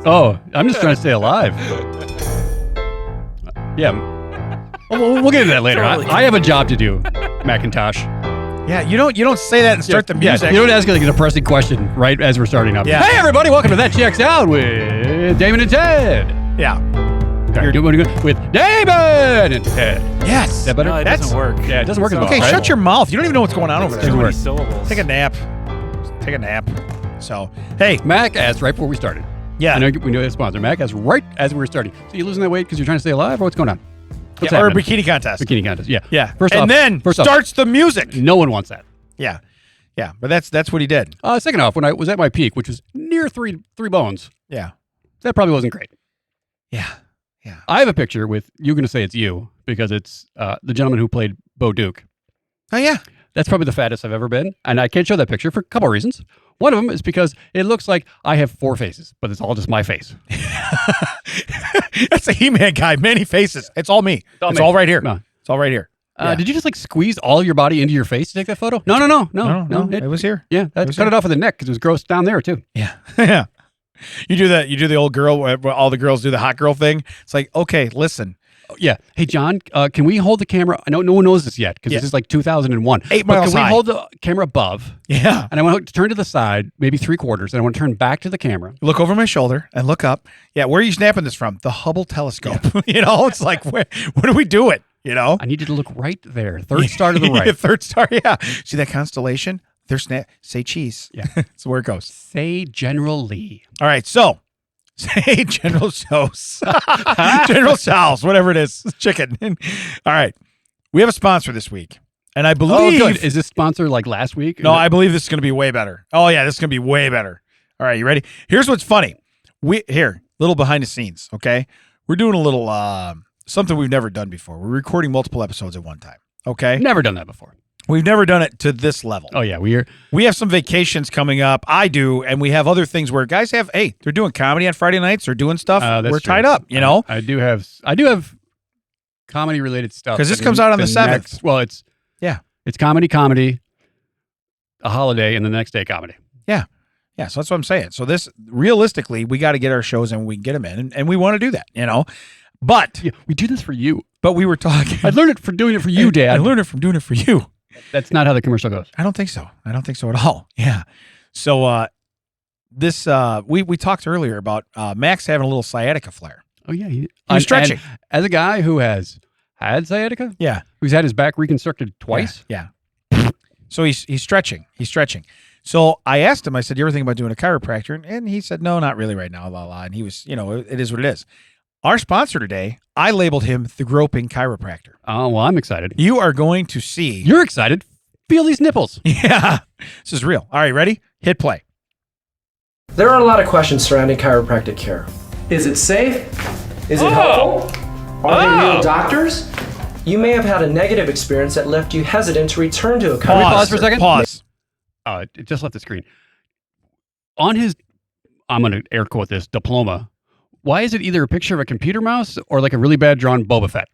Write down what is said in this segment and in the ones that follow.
Oh, I'm just trying to stay alive. Yeah. We'll get into that later. Totally. I have a job to do, Macintosh. Yeah, you don't say that and start the music. You don't ask like a depressing question right as we're starting up. Yeah. Hey, everybody, welcome to That Checks Out with Damon and Ted. Yeah. You're doing good with Damon and Ted. Yes. Is that better? No, it doesn't work. Yeah, it doesn't work as well. Okay, right? shut your mouth. You don't even know what's going on over Too there. many syllables. Take a nap. Take a nap. So, hey. Mac asked right before we started. Yeah. I know we know the sponsor. Mac asked right as we were starting. So you losing that weight because you're trying to stay alive, or what's going on? What's Or a happening? bikini contest. Bikini contest. Yeah. Yeah. First and off, then starts the music. No one wants that. Yeah. Yeah. But that's what he did. Second off, when I was at my peak, which was near three bones, Yeah. that probably wasn't great. Yeah. Yeah. I have a picture with, you're going to say it's you, because it's the gentleman who played Bo Duke. Oh, yeah. That's probably the fattest I've ever been. And I can't show that picture for a couple of reasons. One of them is because it looks like I have 4 faces, but it's all just my face. That's a He-Man guy. Many faces. It's all me. It's me. all right here. No. It's all right here. Yeah. Did you just like squeeze all your body into your face to take that photo? No. No. It was here. Yeah, cut it off of the neck because it was gross down there too. Yeah. Yeah. You do that. You do the old girl, where all the girls do the hot girl thing. It's like, okay, listen. Yeah. Hey, John, can we hold the camera? I know no one knows this yet because this is like 2001. 8 but miles can high. we hold the camera above? Yeah. And I want to turn to the side, maybe 3/4, and I want to turn back to the camera. Look over my shoulder and look up. Yeah. Where are you snapping this from? The Hubble telescope. Yeah. It's like, what are we doing? I need you to look right there. Third star to the right. Third star. Yeah. See that constellation? There's say cheese. Yeah. That's where it goes. Say General Lee. All right. So say General Sauce. General Sauce, whatever it is. Chicken. All right. We have a sponsor this week. And I believe. Oh, good. Is this sponsor like last week? No, I believe this is going to be way better. Oh, yeah. This is going to be way better. All right. You ready? Here's what's funny. Little behind the scenes. Okay. We're doing a little something we've never done before. We're recording multiple episodes at one time. Okay. Never done that before. We've never done it to this level. Oh, yeah. We have some vacations coming up. I do, and we have other things where guys have. Hey, they're doing comedy on Friday nights. They're doing stuff. That's We're true. tied up. You know. I do have comedy related stuff Because this comes out on the 7th. Well, it's comedy, a holiday, and the next day comedy. Yeah. Yeah. So that's what I'm saying. So this realistically, we got to get our shows in. We can get them in, and we want to do that. But we do this for you. But we were talking. I learned it from doing it for you, Dad. I learned it from doing it for you. That's not how the commercial goes. I don't think so. I don't think so at all. Yeah. So we talked earlier about Max having a little sciatica flare. Oh yeah, he was stretching. And as a guy who has had sciatica, yeah, who's had his back reconstructed twice, yeah. So he's stretching. He's stretching. So I asked him. I said, "You ever think about doing a chiropractor?" And he said, "No, not really right now." And he was, it is what it is. Our sponsor today, I labeled him the groping chiropractor. Oh, well, I'm excited. You are going to see. You're excited. Feel these nipples. Yeah. This is real. All right, ready? Hit play. There are a lot of questions surrounding chiropractic care. Is it safe? Is it helpful? Are they real doctors? You may have had a negative experience that left you hesitant to return to a chiropractor. Can we pause for a second? Pause. It just left the screen. On his, I'm going to air quote this, diploma, why is it either a picture of a computer mouse or like a really bad drawn Boba Fett?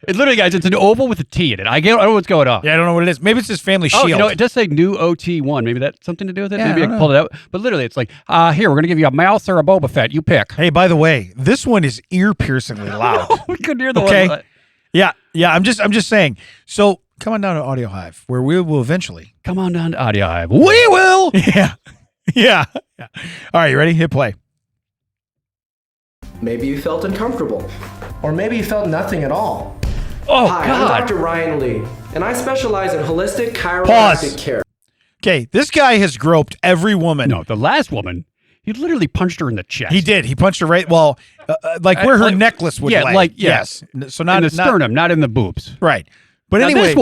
It literally, guys, it's an oval with a T in it. I don't know what's going on. Yeah, I don't know what it is. Maybe it's his family shield. It does say new OT1. Maybe that's something to do with it. Yeah, Maybe I I can pull it out. But literally, it's like, here, we're going to give you a mouse or a Boba Fett. You pick. Hey, by the way, this one is ear-piercingly loud. We couldn't hear the okay? one. Yeah. I'm just saying. So come on down to Audio Hive, where we will eventually. Come on down to Audio Hive. We will. Yeah. All right, you ready? Hit play. Maybe you felt uncomfortable. Or maybe you felt nothing at all. Oh, Hi, God. I'm Dr. Ryan Lee, and I specialize in holistic chiropractic care. Okay, this guy has groped every woman. No, the last woman, he literally punched her in the chest. He did. He punched her right, like where her necklace would lay. Yes. So not in the sternum, not in the boobs. Right. But now anyway.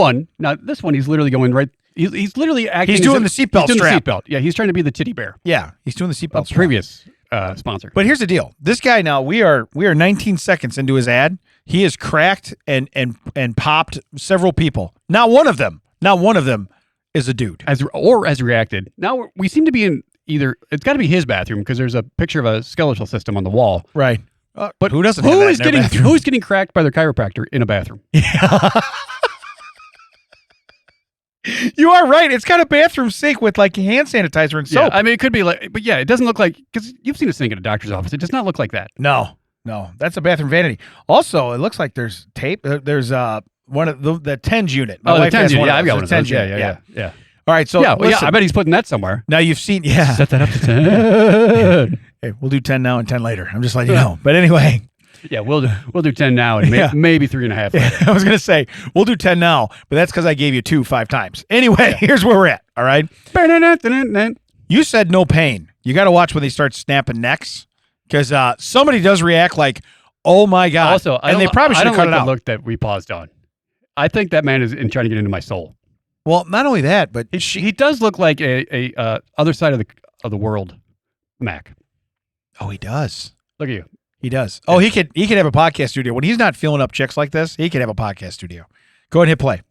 This one, he's literally going right. He's literally acting. He's doing the seatbelt strap. He's doing the seatbelt. Yeah, he's trying to be the titty bear. Yeah, he's doing the seatbelt strap. Previous sponsor. But here's the deal. This guy now, we are 19 seconds into his ad. He has cracked and popped several people. Not one of them is a dude. Has reacted. Now we seem to be in either. It's got to be his bathroom because there's a picture of a skeletal system on the wall. Right. But who doesn't? Have that in their bathroom? Who's getting cracked by their chiropractor in a bathroom? Yeah. You are right. It's got a bathroom sink with like hand sanitizer and soap. Yeah, I mean, it could be like, but yeah, it doesn't look like, because you've seen a sink at a doctor's office. It does not look like that. No, that's a bathroom vanity. Also, it looks like there's tape. There's one of the tens unit. My Oh, the wife has 10 unit. Yeah, of I've got those. one of The those. 10 Yeah. unit. All right, so Yeah, well, listen, I bet he's putting that somewhere. now you've seen. Set that up to 10. Hey, we'll do 10 now and 10 later. I'm just letting you know. But anyway, Yeah, we'll do 10 now and Yeah. maybe 3.5 later. I was gonna say we'll do 10 now, but that's because I gave you 2 5 times. Anyway, here's where we're at. All right. You said no pain. You got to watch when they start snapping necks, because somebody does react like, "Oh my god!" Also, and they probably should have cut like it the out. look that we paused on. I think that man is trying to get into my soul. Well, not only that, but He does look like a other side of the world, Mac. oh, he does. Look at you. He does. Oh, he could have a podcast studio when he's not filling up chicks like this. He could have a podcast studio. Go ahead and hit play.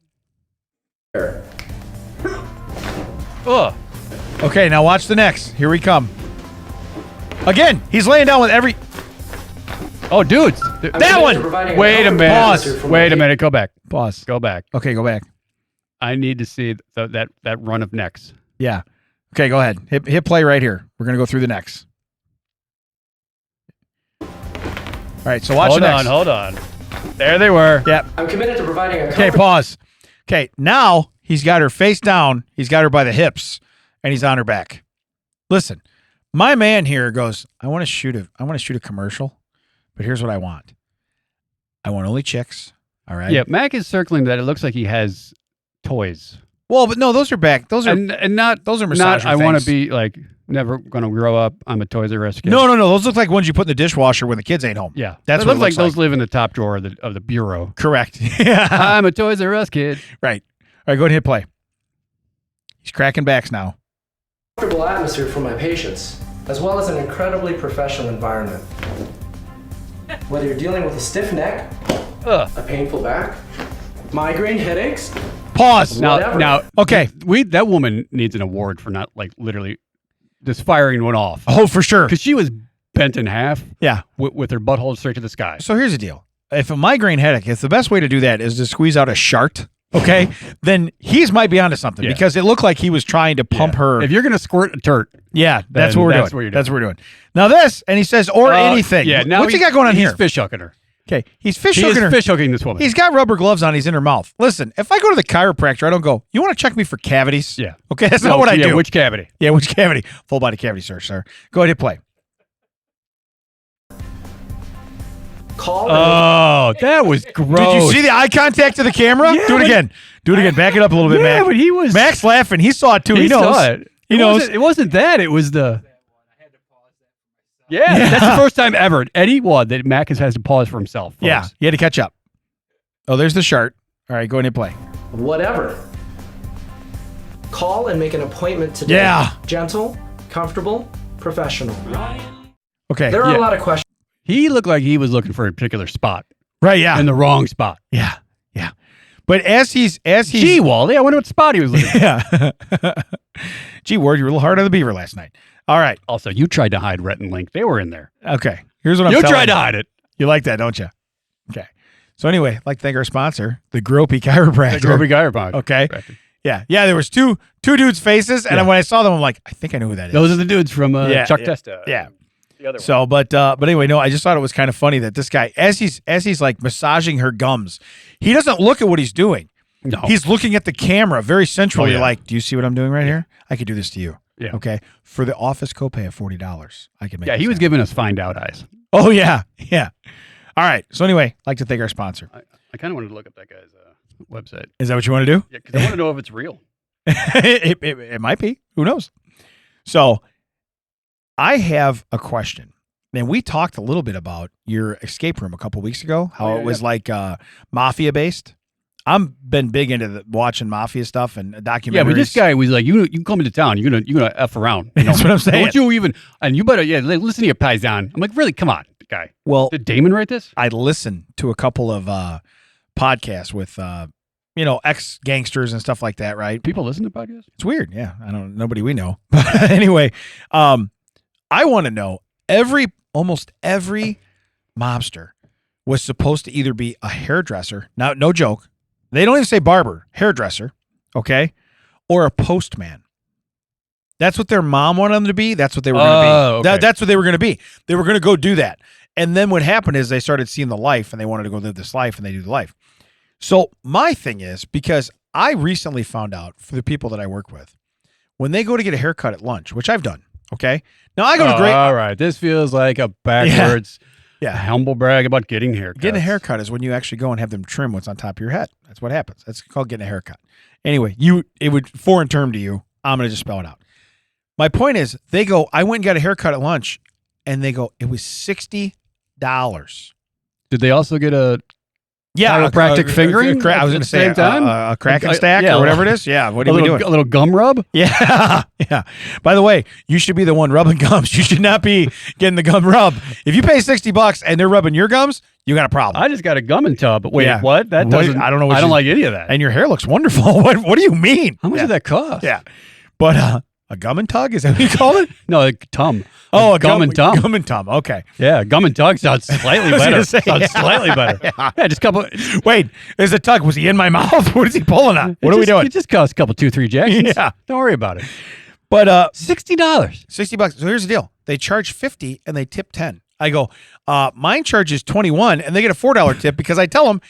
Oh, Okay, now watch the next. Here we come. Again, he's laying down with every. dudes. That one! Wait a minute. Pause. Wait a minute. Go back. Pause. Go back. Okay, go back. I need to see that run of necks. Yeah. Okay, go ahead. Hit play right here. We're gonna go through the next. All right, so watch the next. Hold on. There they were. Yep. I'm committed to providing a Okay, pause. Okay, now he's got her face down. He's got her by the hips, and he's on her back. Listen, my man here goes, I want to shoot a commercial, but here's what I want. I want only chicks. All right. Yeah, Mac is circling that. It looks like he has toys. Well, but no, those are back. Those are and not those are not. massager I want to things. be like never gonna grow up. I'm a Toys R Us kid. No. Those look like ones you put in the dishwasher when the kids ain't home. Yeah, That's it what looks it like looks those live in the top drawer of the bureau. Correct. Yeah. I'm a Toys R Us kid. Right. All right, go ahead and hit play. He's cracking backs now. comfortable atmosphere for my patients, as well as an incredibly professional environment. Whether you're dealing with a stiff neck, a painful back, migraine headaches, Pause. Whatever. Now, Okay. that woman needs an award for not like literally just firing one off Oh, for sure. because she was bent in half Yeah. with her butthole straight to the sky. So here's the deal. If a migraine headache, if the best way to do that is to squeeze out a shart, okay, then he's might be onto something Yeah. because it looked like he was trying to pump her. If you're gonna squirt a turd, Yeah, that's then what we're that's doing. what you're That's what we're doing. Now this, and he says, or anything. Yeah. Now What's he got going on he's here? fish hooking her. Okay, he's fish He hooking is her. fish hooking this woman. He's got rubber gloves on. He's in her mouth. Listen, if I go to the chiropractor, I don't go, you want to check me for cavities? Yeah. Okay, that's not what I do. Which cavity? Yeah, which cavity? Full body cavity search, sir. Go ahead, hit play. call Oh, that was gross. Did you see the eye contact to the camera? Yeah, Do it but- again. Do it again. Back it up a little bit, Yeah, Mac. but he was. Mac's laughing. He saw it too. He knows. saw it. He It knows. wasn't- It wasn't that. It was the. Yeah, that's the first time ever. Eddie Wad that Mac has to pause for himself. Yeah, folks. he had to catch up. Oh, there's the chart. All right, go ahead and hit play. whatever. Call and make an appointment today. Yeah. Gentle, comfortable, professional. Okay. There are Yeah. a lot of questions. He looked like he was looking for a particular spot Right, yeah. in the wrong spot. Yeah. Yeah. But as he's Gee, Wally, I wonder what spot he was looking for. yeah. Gee, Ward, you were a little hard on the beaver last night. All right. Also, you tried to hide Rhett and Link. They were in there. Okay. Here's what I'm You telling tried to hide it. You like that, don't you? Okay. So anyway, I'd like to thank our sponsor, the Gropey Chiropractor. The Groby Geierbach. Okay. Yeah. Yeah, there was two dudes' faces, and Yeah. when I saw them, I'm like, I think I know who that is. Those are the dudes from Yeah, Chuck yeah, Testa. yeah. The other So, but anyway, no, I just thought it was kind of funny that this guy, as he's like massaging her gums, he doesn't look at what he's doing. one. No. He's looking at the camera very centrally, Oh, yeah. like, do you see what I'm doing right here? I could do this to you. Yeah. Okay. For the office copay of $40, I can make. Yeah, this he was happen. giving us find out eyes. Oh yeah, yeah. All right. So anyway, I'd like to thank our sponsor. I kind of wanted to look up that guy's website. Is that what you want to do? Yeah, because I want to know if it's real. it might be. Who knows? So I have a question. And we talked a little bit about your escape room a couple weeks ago, how Oh, yeah, it was like mafia based. I'm been big into watching mafia stuff and documentaries. Yeah, but this guy was like, you come into town, you're gonna f around. You know? That's what I'm saying. Don't you even? And you better listen to your paisan. I'm like, really? Come on, guy. Well, Did Damon write this? I listened to a couple of podcasts with ex gangsters and stuff like that. Right? People listen to podcasts. It's weird. Yeah, I don't. Nobody we know. But anyway, I want to know almost every mobster was supposed to either be a hairdresser. Now, no joke. They don't even say barber, hairdresser. Okay. or a postman. That's what their mom wanted them to be. That's what they were going to be. Okay. That's what they were going to be. They were going to go do that. And then what happened is they started seeing the life and they wanted to go live this life and they do the life. So my thing is, because I recently found out for the people that I work with, when they go to get a haircut at lunch, which I've done, okay? Now I go to great. All right. This feels like a backwards humble brag about getting haircuts. Getting a haircut is when you actually go and have them trim what's on top of your head. That's what happens. That's called getting a haircut. Anyway, it would foreign term to you. I'm going to just spell it out. My point is, they go, I went and got a haircut at lunch, and they go, it was $60. Did they also get a chiropractic fingering? I was going to say a crack and stack or whatever it is. Yeah, what are we doing? A little gum rub? Yeah, yeah. By the way, you should be the one rubbing gums. You should not be getting the gum rub. If you pay $60 and they're rubbing your gums, you got a problem. I just got a gumming tub. Wait, what? That doesn't. I don't know. I don't like any of that. And your hair looks wonderful. What do you mean? How much did that cost? Yeah, but a gum and tug, is that what you call it? No, a tum. Oh, a gum and tum. Gum and tum. Okay. Yeah, gum and tug sounds slightly better. Slightly better. Yeah, just a couple. Wait, there's a tug. Was he in my mouth? What is he pulling on? What are we doing? It just costs a couple, 2-3 Jacksons. Yeah. Don't worry about it. But $60. $60. So here's the deal. They charge $50 and they tip $10. I go, mine charges $21 and they get a $4 tip because I tell them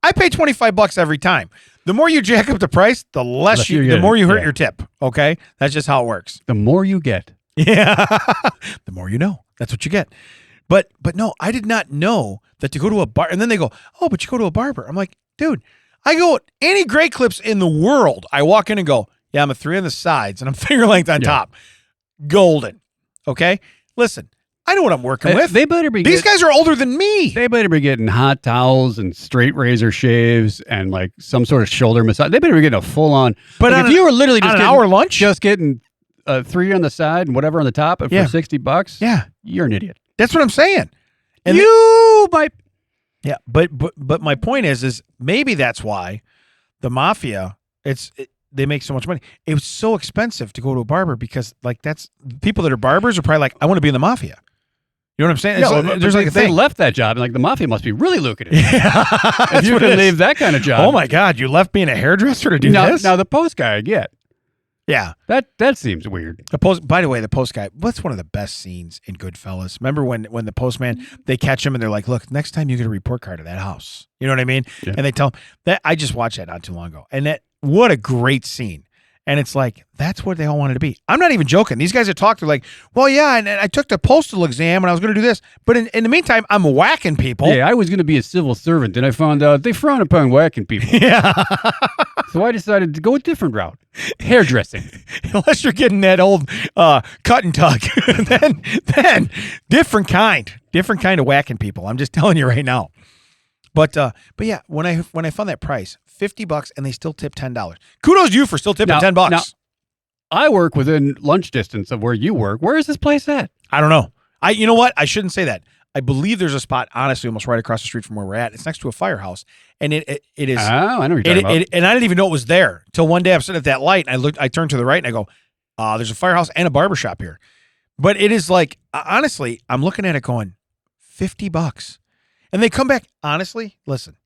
I pay $25 every time. The more you jack up the price, the more you hurt your tip. Okay, that's just how it works. The more you get, the more you know. That's what you get. But no, I did not know that to go to a bar. And then they go, oh, but you go to a barber. I'm like, dude, I go any Great Clips in the world. I walk in and go, yeah, I'm a 3 on the sides and I'm finger length on top. Golden. Okay, listen. I know what I'm working with. They better be. These guys are older than me. They better be getting hot towels and straight razor shaves and like some sort of shoulder massage. They better be getting a full on. But if you were literally just an hour lunch, just getting 3 on the side and whatever on the top for $60, you're an idiot. That's what I'm saying. And might. Yeah, but my point is maybe that's why the mafia. They make so much money. It was so expensive to go to a barber because like that's people that are barbers are probably like, I want to be in the mafia. You know what I'm saying? Yeah, there's like they left that job and like the mafia must be really lucrative. If you can leave that kind of job. Oh my God, you left being a hairdresser to do this? Now the post guy I get. Yeah. That seems weird. By the way, the post guy, what's one of the best scenes in Goodfellas? Remember when the postman, they catch him and they're like, look, next time you get a report card of that house. You know what I mean? Yeah. And they tell him that I just watched that not too long ago. And what a great scene. And it's like, that's what they all wanted to be. I'm not even joking. These guys that talk, they're like, well, yeah, and I took the postal exam and I was going to do this. But in the meantime, I'm whacking people. Yeah, I was going to be a civil servant, and I found out they frown upon whacking people. Yeah. So I decided to go a different route. Hairdressing. Unless you're getting that old cut and tuck. then different kind of whacking people. I'm just telling you right now. But yeah, when I found that price, $50 and they still tip $10. Kudos to you for still tipping $10. Now, I work within lunch distance of where you work. Where is this place at? I don't know. You know what? I shouldn't say that. I believe there's a spot, honestly, almost right across the street from where we're at. It's next to a firehouse, and it is. Oh, I know what you're talking about. And I didn't even know it was there till one day I'm sitting at that light, and I turned to the right, and I go, there's a firehouse and a barbershop here. But it is like, honestly, I'm looking at it going, $50. And they come back, honestly, listen.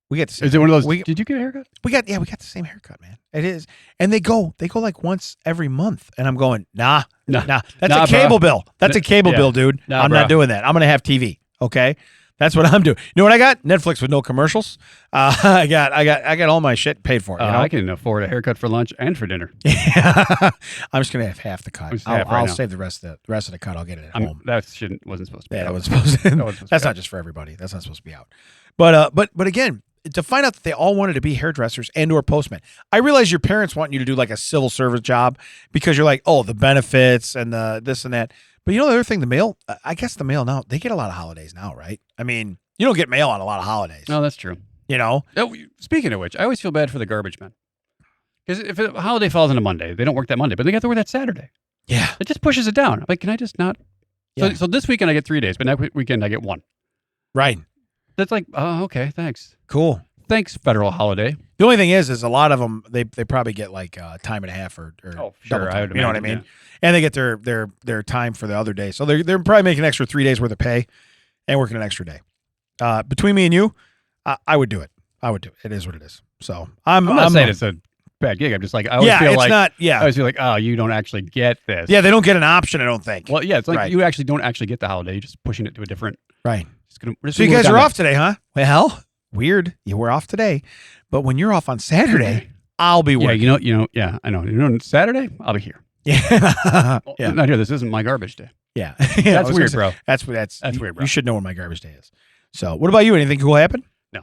We get the same. Is it one of those? Did you get a haircut? We got the same haircut, man. It is, and they go like once every month, and I'm going, nah. That's a cable bill. That's a cable bill, dude. I'm not doing that. I'm gonna have TV. Okay, that's what I'm doing. You know what I got? Netflix with no commercials. I got all my shit paid for. I can afford a haircut for lunch and for dinner. I'm just gonna have half the cut. I'll save the rest of the cut. I'll get it at home. That wasn't supposed to be. Yeah, that wasn't supposed to. That's not just for everybody. That's not supposed to be out. But again, to find out that they all wanted to be hairdressers and or postmen. I realize your parents want you to do like a civil service job because you're like, oh, the benefits and the this and that. But you know the other thing, the mail, I guess the mail now, they get a lot of holidays now, right? I mean, you don't get mail on a lot of holidays. No, that's true. You know? Speaking of which, I always feel bad for the garbage men. Because if a holiday falls on a Monday, they don't work that Monday, but they got to work that Saturday. Yeah. It just pushes it down. I'm like, can I just not? Yeah. So this weekend I get 3 days, but next weekend I get 1. Right. That's like, oh, okay, thanks. Cool. Thanks, federal holiday. The only thing is a lot of them, they probably get like time and a half or double time, I would you know what I mean? Yeah. And they get their time for the other day. So they're probably making an extra 3 days worth of pay and working an extra day. Between me and you, I would do it. I would do it. It is what it is. So I'm not saying it's a bad gig. I'm just like, I always feel it's like, not. I Yeah, always feel like, oh, you don't actually get this. yeah. They don't get an option. I don't think. Well, yeah, it's like Right. you actually don't actually get the holiday. You're just pushing it to a different. Right. We're just So you gonna move guys it are down off today, huh? Well, weird. You were off today, but when you're off on Saturday, I'll be there. working. Yeah, yeah, I know. Saturday, I'll be here. Yeah. Well, Yeah. not here. This isn't my garbage day. Yeah. That's weird, bro. That's That's weird, bro. You should know when my garbage day is. So, what about you? Anything cool happen? No.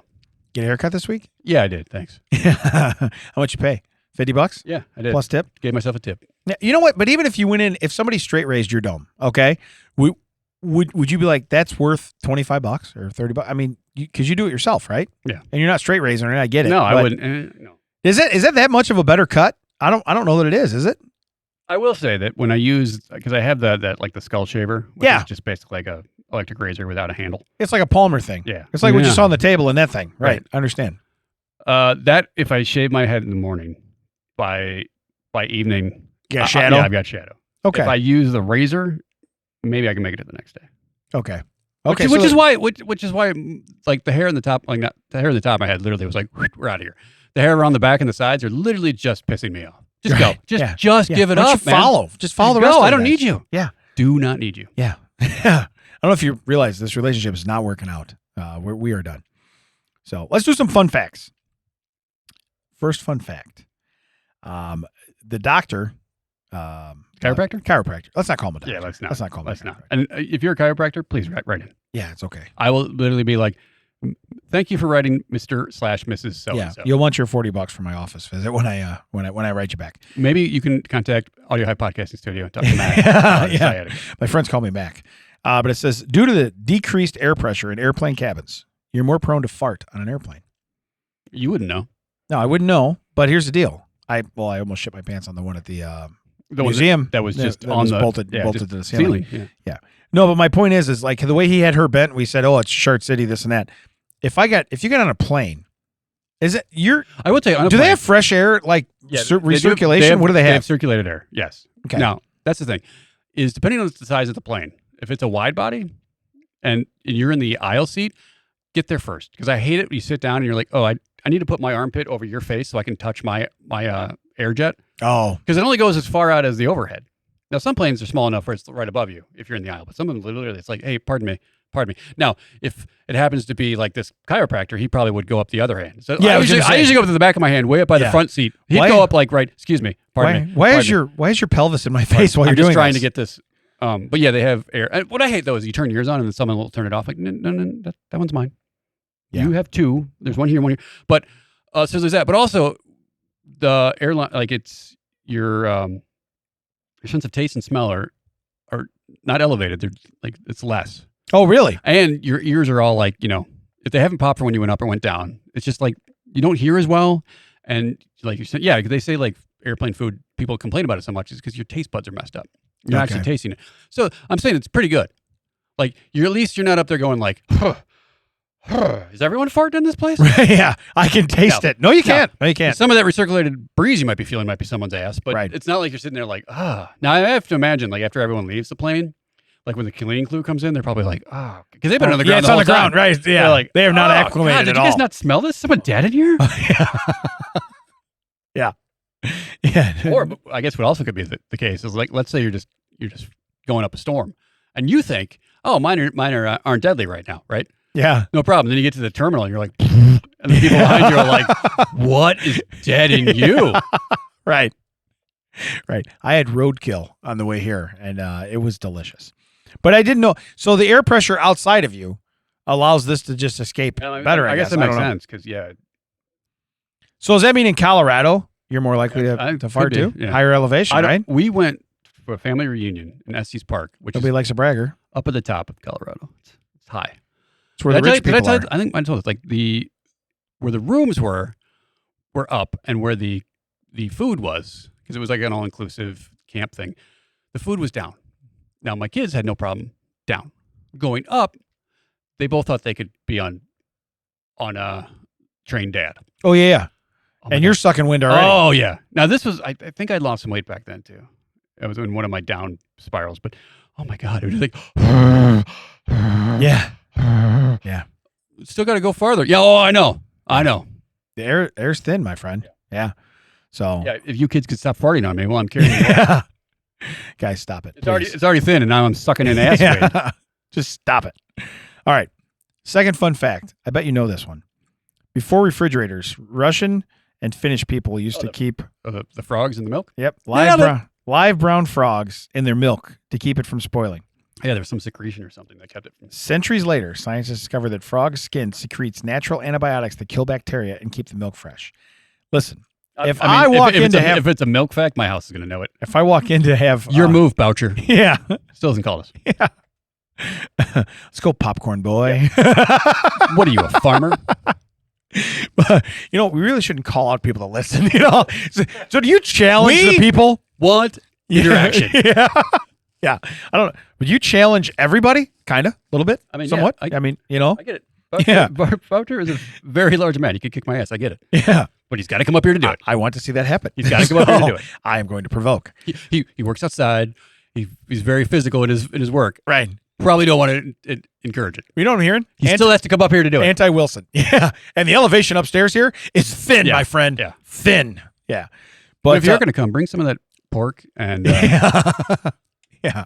Get a haircut this week? Yeah, I did. Thanks. How much you pay? $50 Yeah, I did. plus tip. Gave myself a tip. Yeah, you know what? But even if you went in, if somebody straight raised your dome, okay, would you be like, that's worth $25 or $30? I mean, because you do it yourself, right? Yeah. And you're not straight raising it. I get it. No, I but wouldn't. No. Is it that much of a better cut? I don't know that it is it? I will say that when I use, because I have that like the skull shaver, which Yeah. is just basically like a electric razor without a handle. It's like a Palmer thing. Yeah. It's like what you Yeah. saw on the table in that thing. Right. I understand. That if I shave my head in the morning, by evening, Yeah, shadow. I've got shadow. Okay. If I use the razor, maybe I can make it to the next day. Okay. Okay, which is why, like the hair in the top, like not the hair in the top of my head, literally was like, we're out of here. The hair around the back and the sides are literally just pissing me off. Just go, just give it Why don't up, you man. follow. Just follow the Go. rest of I the don't guys. need you. Yeah. Do not need you. Yeah. I don't know if you realize this relationship is not working out. We are done. So let's do some fun facts. First fun fact. The doctor. Chiropractor? Let's not call him a doctor. Yeah, let's not. Let's not call him a Let's not. chiropractor. And if you're a chiropractor, please write in. Yeah, it's okay. I will literally be like, thank you for writing Mr./Mrs. So Yeah, and so. you'll want your $40 for my office visit when I write you back. Maybe you can contact Audio High Podcasting Studio and talk to Matt. Yeah. My friends call me back. But it says, due to the decreased air pressure in airplane cabins, you're more prone to fart on an airplane. You wouldn't know. No, I wouldn't know. But here's the deal. I almost shit my pants on the one at the museum. That was just that on was the bolted just to the ceiling. Yeah. No, but my point is like the way he had her bent. We said, oh, it's Short City, this and that. If you get on a plane, is it I would say on a do plane, they have fresh air like recirculation? What do they They have? have circulated air. Yes. Okay. Now that's the thing, is depending on the size of the plane. If it's a wide body, and you're in the aisle seat, get there first, because I hate it when you sit down and you're like, oh, I need to put my armpit over your face so I can touch my air jet, Oh, because it only goes as far out as the overhead. Now some planes are small enough where it's right above you if you're in the aisle, but some of them literally it's like, hey, pardon me. Now, if it happens to be like this chiropractor, he probably would go up the other hand. So Yeah, I usually go up to the back of my hand, way up by the front seat. He'd Why- go up like right. Excuse me. Pardon me. why Pardon me. is your pelvis in my face while I'm you're just doing trying this? to get this. But yeah, they have air. And what I hate though is you turn yours on and then someone will turn it off. Like no, that one's mine. Yeah. You have two. There's one here, one here. But so there's that. But also the airline, like it's your sense of taste and smell are not elevated. They're like it's less. Oh, really? And your ears are all like, if they haven't popped for when you went up or went down, it's just like you don't hear as well. And like you said, yeah, they say like airplane food, people complain about it so much is because your taste buds are messed up. You're not actually tasting it. So I'm saying it's pretty good. Like you're not up there going like, is everyone farting in this place? Yeah, I can taste it. No, you can't. No, you can't. Some of that recirculated breeze you might be feeling might be someone's ass, but Right. it's not like you're sitting there like, Now I have to imagine like after everyone leaves the plane, like when the cleaning crew comes in, they're probably like, because they've been on the ground. Yeah, it's the on whole the ground, time. right? Yeah, They're like, they have not "Oh, acclimated God, did at you guys all. not smell this? Someone dead in here? Yeah. Yeah. Or I guess what also could be the case is like, let's say you're just going up a storm, and you think, oh, mine aren't deadly right now, right? Yeah. No problem. Then you get to the terminal, and you're like, and the people behind you are like, what is dead in you? Right. Right. I had roadkill on the way here, and it was delicious. But I didn't know. So the air pressure outside of you allows this to just escape better. I guess that I makes don't know. sense because So does that mean in Colorado you're more likely to could fart be, too? yeah. Higher elevation, right? We went for a family reunion in Estes Park, which Nobody is likes a bragger. up at the top of Colorado. It's high. It's where the rich people are. I think I told it like where the rooms were up, and where the food was, because it was like an all inclusive camp thing. The food was down. Now my kids had no problem down. Going up, they both thought they could be on train dad. Oh yeah. Oh, my And you're God. sucking wind already. Oh yeah. Now this was I think I'd lost some weight back then too. I was in one of my down spirals, but oh my God, it was like Yeah. Yeah. still got to go farther. Yeah. Oh, I know. The air's thin, my friend. Yeah. So Yeah, if you kids could stop farting on me while I'm carrying you. yeah. Guys, stop it. please. It's already thin, and now I'm sucking in ass. Yeah. Just stop it. All right. Second fun fact. I bet you know this one. Before refrigerators, Russian and Finnish people used to keep The frogs in the milk? live brown frogs in their milk to keep it from spoiling. Yeah, there was some secretion or something that kept it from... Centuries later, scientists discovered that frog skin secretes natural antibiotics that kill bacteria and keep the milk fresh. Listen, if it's a milk fact, my house is going to know it. If I walk in to have... Your move, Boucher. Yeah. Still doesn't call us. Yeah. Let's go, popcorn boy. What are you, a farmer? But, we really shouldn't call out people to listen, So do you challenge the people? Want interaction. Yeah. Yeah. I don't know. Would you challenge everybody? Kind of, a little bit? I mean, somewhat. Yeah, I mean, I get it. Boucher, Yeah. Boucher is a very large man. He could kick my ass. I get it. Yeah. But he's got to come up here to do it. I want to see that happen. He's got to come up here to do it. I am going to provoke. He works outside. He's very physical in his work. Right. Probably don't want to encourage it. You know what I'm hearing? He still has to come up here to do it. Anti-Wilson. Yeah. And the elevation upstairs here is thin, my friend. Yeah. Thin. Yeah. But if you're going to come, bring some of that pork and... yeah.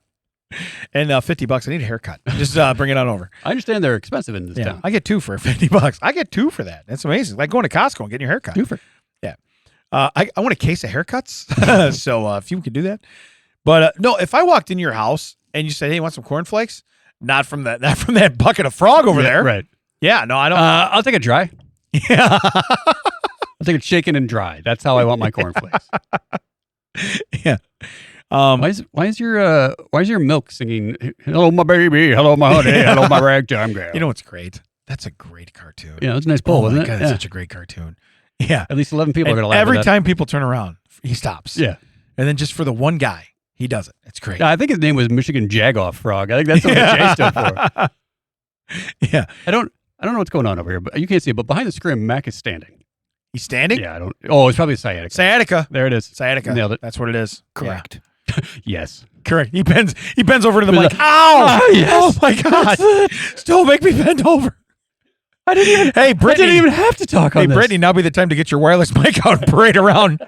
And $50. I need a haircut. Just bring it on over. I understand they're expensive in this town. I get 2 for $50. I get 2 for that. That's amazing. Like going to Costco and getting your haircut. 2 for... Yeah. I want a case of haircuts. So if you could do that. But no, if I walked in your house and you said, "Hey, you want some cornflakes?" Not from that bucket of frog over there. Right. Yeah. No, I don't. I'll take it dry. Yeah. I'll take it shaken and dry. That's how I want my cornflakes. Yeah. Why is your milk singing, "Hello, my baby. Hello, my honey. Hello, my ragtime girl"? You know what's great? That's a great cartoon. Yeah, it's a nice pull, wasn't it? God, that's such a great cartoon. Yeah. At least 11 people are going to laugh every at that. time people turn around, he stops. Yeah. And then just for the one guy, he does it. It's great. I think his name was Michigan Jagoff Frog. I think that's what the J stood for. Yeah. I don't know what's going on over here, but you can't see it. But behind the scrim, Mac is standing. He's standing? Yeah, I don't. Oh, it's probably a sciatica. Sciatica. There it is. Sciatica. Nailed it. That's what it is. Correct. Yes. Correct. He bends over to the mic. Like, Ow! yes. Oh my God. Still make me bend over. I didn't even. Hey, Brittany. I didn't even have to talk on this. Brittany, now be the time to get your wireless mic out and parade around.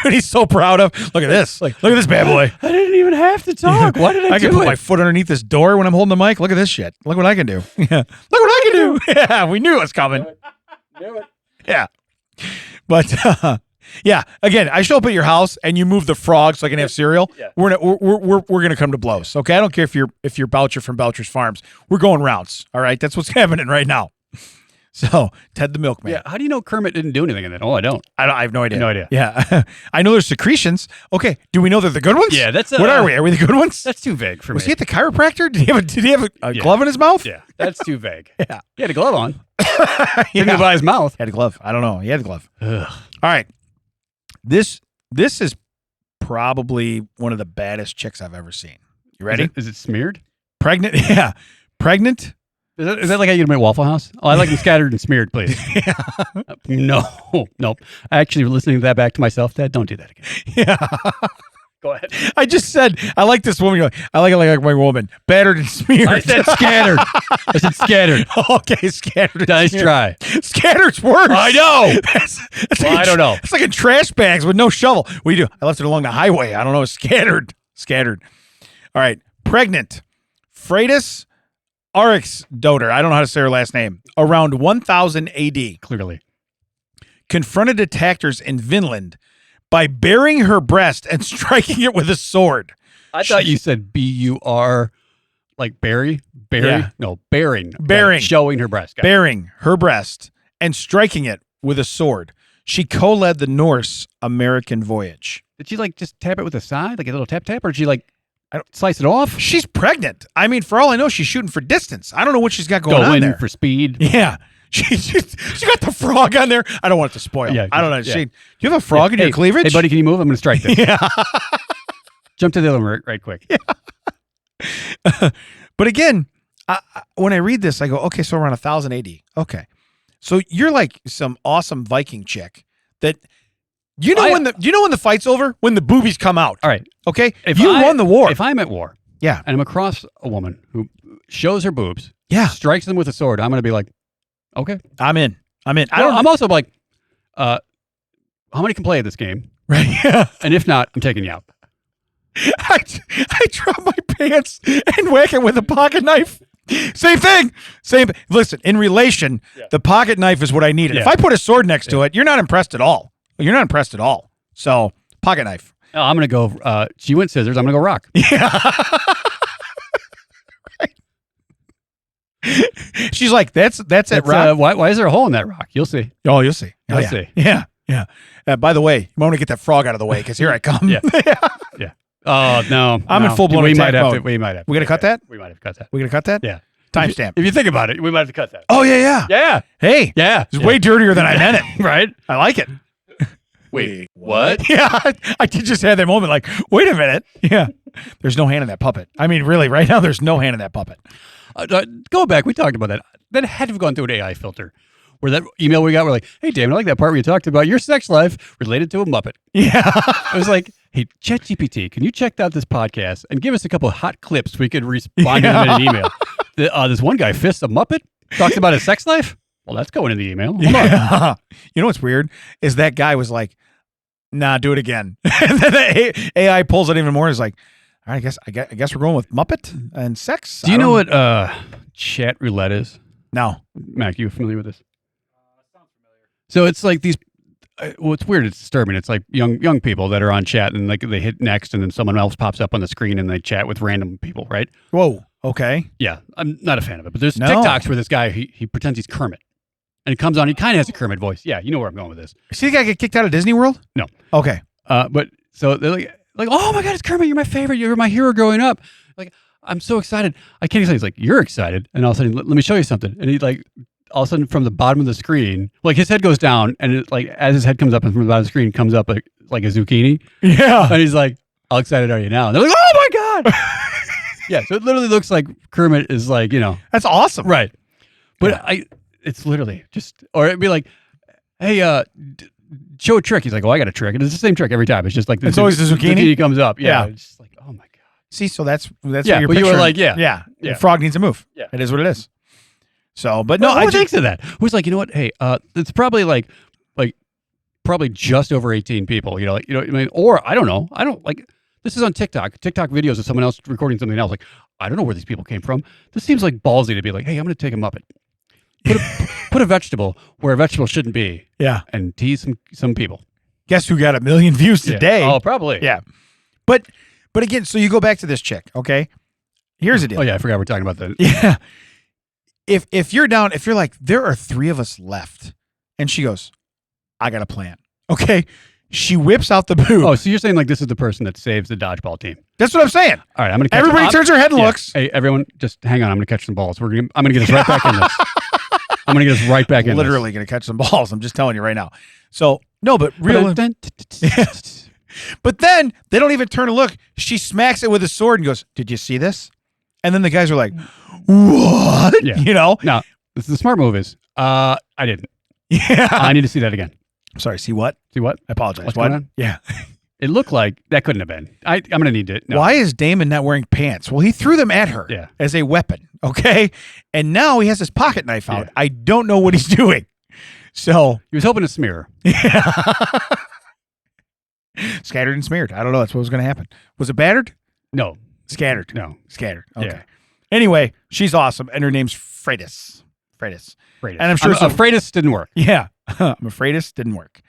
And he's so proud of. Look at this. Look at this bad boy. I didn't even have to talk. Why did I do can put it? my foot underneath this door when I'm holding the mic. Look at this shit. Look what I can do. Yeah. Look what I can do. Yeah, we knew it was coming. Knew it. Yeah. But yeah, again, I show up at your house and you move the frog so I can have cereal. Yeah. We're gonna come to blows. Okay, I don't care if you're Boucher from Boucher's Farms. We're going rounds. All right, that's what's happening right now. So Ted the milkman. Yeah. How do you know Kermit didn't do anything in that? Oh, I don't. I have no idea. No idea. Yeah, I know there's secretions. Okay, do we know they're the good ones? Yeah, that's. What are we? Are we the good ones? That's too vague for Was me. he at the chiropractor? Did he have a glove in his mouth? Yeah, that's too vague. Yeah, he had a glove on. Yeah. Didn't by his mouth. He had a glove. I don't know. He had a glove. Ugh. All right. This is probably one of the baddest chicks I've ever seen. You ready? Is it smeared? Pregnant? Yeah. Pregnant? Is that like how you do my Waffle House? Oh, I like them scattered and smeared, please. Yeah. No. Actually, listening to that back to myself, Dad, don't do that again. Yeah. Go ahead. I just said, I like this woman. You're like, I like it like my woman. Battered and smeared. I said scattered. I said scattered. Okay, scattered. Nice try. Scattered's worse. I know. That's Well, I don't know. It's like in trash bags with no shovel. What do you do? I left it along the highway. I don't know. Scattered. Scattered. All right. Pregnant. Freitas Arixdotter. I don't know how to say her last name. Around 1000 AD. Clearly. Confronted attackers in Vinland by burying her breast and striking it with a sword. I thought you said B-U-R, like Barry? Barry? Yeah. No, bearing. Bearing. Like showing her breast. Got it. Bearing her breast and striking it with a sword. She co-led the Norse American voyage. Did she like just tap it with a side, like a little tap, or did she like slice it off? She's pregnant. I mean, for all I know, she's shooting for distance. I don't know what she's got going on Going there. for speed. Yeah. She got the frog on there. I don't want it to spoil. Yeah, I don't know. yeah. Do you have a frog in your cleavage? Hey, buddy, can you move? I'm going to strike this. Yeah. Jump to the other one right quick. Yeah. But again, when I read this, I go, okay, so around 1000 AD. Okay. So you're like some awesome Viking chick that you know when the fight's over? When the boobies come out. All right. Okay? If you won the war. If I'm at war, yeah, and I'm across a woman who shows her boobs, yeah, strikes them with a sword, I'm going to be like, okay. I'm in. I'm also like, how many can play at this game? Right. Yeah. And if not, I'm taking you out. I drop my pants and whack it with a pocket knife. Same thing. Listen, in relation, the pocket knife is what I needed. Yeah. If I put a sword next to it, you're not impressed at all. So, pocket knife. Oh, I'm going to go, she went scissors. I'm going to go rock. Yeah. She's like, that's it, rock. Why is there a hole in that rock? You'll see. Oh, you'll see. You'll see. Yeah. By the way, you want to get that frog out of the way because here I come. Yeah. Yeah. Oh, no. I'm in full-blown We attack might have mode. to. We might have. We got to cut that? We might have to cut that. We going to cut that? Yeah. Timestamp. If you think about it, we might have to cut that. Oh, yeah. Yeah. Hey. Yeah. It's way dirtier than I meant it. Right? I like it. Wait, what? Yeah. I did just have that moment like, wait a minute. Yeah. There's no hand in that puppet. I mean, really, right now, there's no hand in that puppet. Go back. We talked about that. That had to have gone through an AI filter. Where that email we got, we're like, hey, Damon, I like that part where you talked about your sex life related to a Muppet. Yeah. I was like, hey, ChatGPT, can you check out this podcast and give us a couple of hot clips we could respond to them in an email? This one guy fists a Muppet, talks about his sex life. Well, that's going in the email. Hold on. You know what's weird is that guy was like, nah, do it again. And then the AI pulls it even more and is like, all right, I guess we're going with Muppet and sex. Do you know what chat roulette is? No. Mac, you familiar with this? So it's like these. Well, it's weird. It's disturbing. It's like young people that are on chat and like they hit next, and then someone else pops up on the screen and they chat with random people, right? Whoa. Okay. Yeah, I'm not a fan of it. But there's No. TikToks where this guy he pretends he's Kermit, and he comes on. He kind of has a Kermit voice. Yeah, you know where I'm going with this. See the guy get kicked out of Disney World? No. Okay. But so they're like, oh my God, it's Kermit. You're my favorite. You're my hero growing up. Like, I'm so excited. I can't explain. He's like, you're excited, and all of a sudden, let me show you something. And he like. All of a sudden, from the bottom of the screen, like his head goes down, and it, like as his head comes up, and from the bottom of the screen comes up like a zucchini. Yeah. And he's like, "How excited are you now?" And they're like, "Oh my God!" Yeah. So it literally looks like Kermit is like, That's awesome. right. But Yeah. it's literally just, or it'd be like, "Hey, show a trick." He's like, "Oh, I got a trick," and it's the same trick every time. It's just like It's always the zucchini? Zucchini comes up. Yeah. Yeah. It's just like, oh my God. See, so that's Yeah, what you're but you were picturing. like, yeah. Yeah. Yeah. The frog needs a move. Yeah. It is what it is. So, but No, no, who thinks of that? Who's like, you know what? Hey, it's probably like probably just over 18 people. I mean, or I don't know. I don't like. This is on TikTok. TikTok videos of someone else recording something else. Like, I don't know where these people came from. This seems like ballsy to be like, hey, I'm going to take a Muppet, put a vegetable where a vegetable shouldn't be, yeah. and tease some people. Guess who got 1 million views today? Yeah. Oh, probably. Yeah. But again, so you go back to this chick, okay? Here's the deal. Oh yeah, I forgot we're talking about that. Yeah. If you're down, if you're like, there are 3 of us left, and she goes, I got a plan. Okay. She whips out the boob. Oh, so you're saying like this is the person that saves the dodgeball team? That's what I'm saying. All right, I'm gonna. Everybody turns her head and looks. Hey, everyone, just hang on. I'm gonna catch some balls. I'm gonna get us right back in this. I'm gonna get us right back in. Literally gonna catch some balls. I'm just telling you right now. So no, but real. But then they don't even turn and look. She smacks it with a sword and goes, "Did you see this?" And then the guys are like, "What?" Yeah. Now, the smart move is, I didn't. Yeah. I need to see that again. I'm sorry. See what? See what? I apologize. What's What? going on? Yeah. It looked like that couldn't have been. I'm gonna need to. No. Why is Damon not wearing pants? Well, he threw them at her as a weapon. Okay. And now he has his pocket knife out. Yeah. I don't know what he's doing. So He was hoping to smear her. yeah. Scattered and smeared. I don't know. That's what was going to happen. Was it battered? No. Scattered. No. Scattered. Okay. Yeah. Anyway, she's awesome, and her name's Freitas. Afraid And I'm sure afraid it didn't work. Yeah. I'm afraid it didn't work.